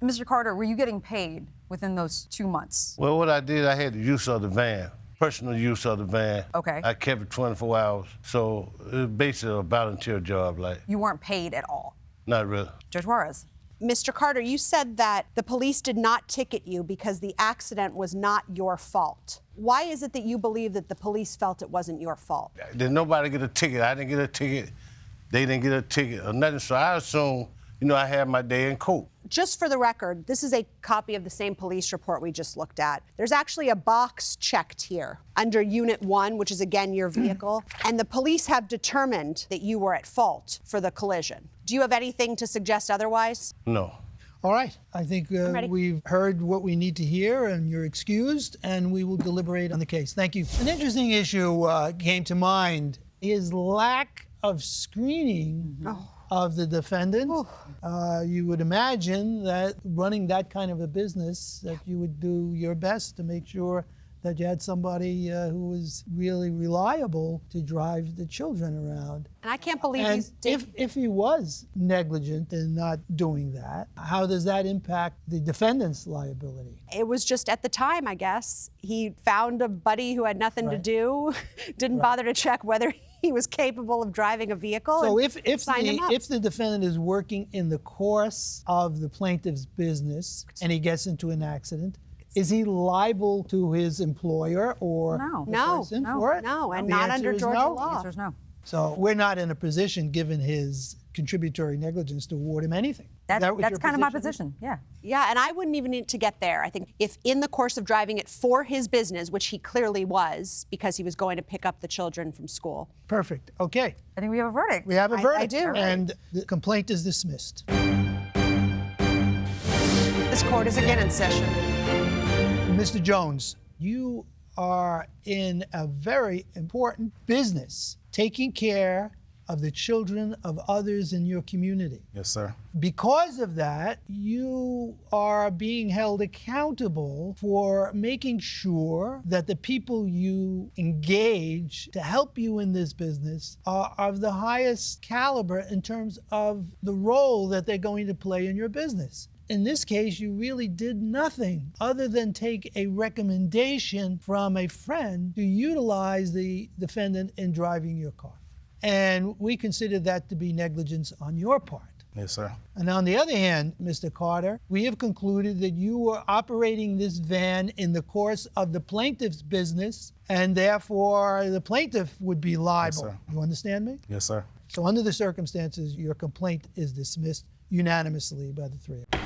Mr. Carter, were you getting paid within those 2 months? Well, what I did, I had the use of the van, personal use of the van. Okay. I kept it 24 hours, so it was basically a volunteer job, like. You weren't paid at all? Not really. Judge Juarez. Mr. Carter, you said that the police did not ticket you because the accident was not your fault. Why is it that you believe that the police felt it wasn't your fault? Did nobody get a ticket? I didn't get a ticket. They didn't get a ticket or nothing, so I assume, I had my day in court. Just for the record, this is a copy of the same police report we just looked at. There's actually a box checked here under Unit 1, which is again your vehicle, and the police have determined that you were at fault for the collision. Do you have anything to suggest otherwise? No. All right. I think we've heard what we need to hear, and you're excused, and we will deliberate on the case. Thank you. An interesting issue came to mind, is lack of screening of the defendant. You would imagine that running that kind of a business, that you would do your best to make sure that you had somebody who was really reliable to drive the children around. And I can't believe and he's... if he was negligent in not doing that, how does that impact the defendant's liability? It was just at the time, I guess. He found a buddy who had nothing to do, didn't bother to check whether he was capable of driving a vehicle. So and if the defendant is working in the course of the plaintiff's business and he gets into an accident, is he liable to his employer or the person for it? No, and The not answer under is Georgia no? law. The answer is no. So we're not in a position, given his contributory negligence, to award him anything. That's kind of my position, yeah. Yeah, and I wouldn't even need to get there. I think if in the course of driving it for his business, which he clearly was, because he was going to pick up the children from school. Perfect. Okay. I think we have a verdict. We have a verdict. I do. And the complaint is dismissed. This court is again in session. Mr. Jones, you are in a very important business, taking care of the children of others in your community. Yes, sir. Because of that, you are being held accountable for making sure that the people you engage to help you in this business are of the highest caliber in terms of the role that they're going to play in your business. In this case, you really did nothing other than take a recommendation from a friend to utilize the defendant in driving your car. And we consider that to be negligence on your part. Yes, sir. And on the other hand, Mr. Carter, we have concluded that you were operating this van in the course of the plaintiff's business, and therefore the plaintiff would be liable. Yes, sir. You understand me? Yes, sir. So under the circumstances, your complaint is dismissed unanimously by the three of you.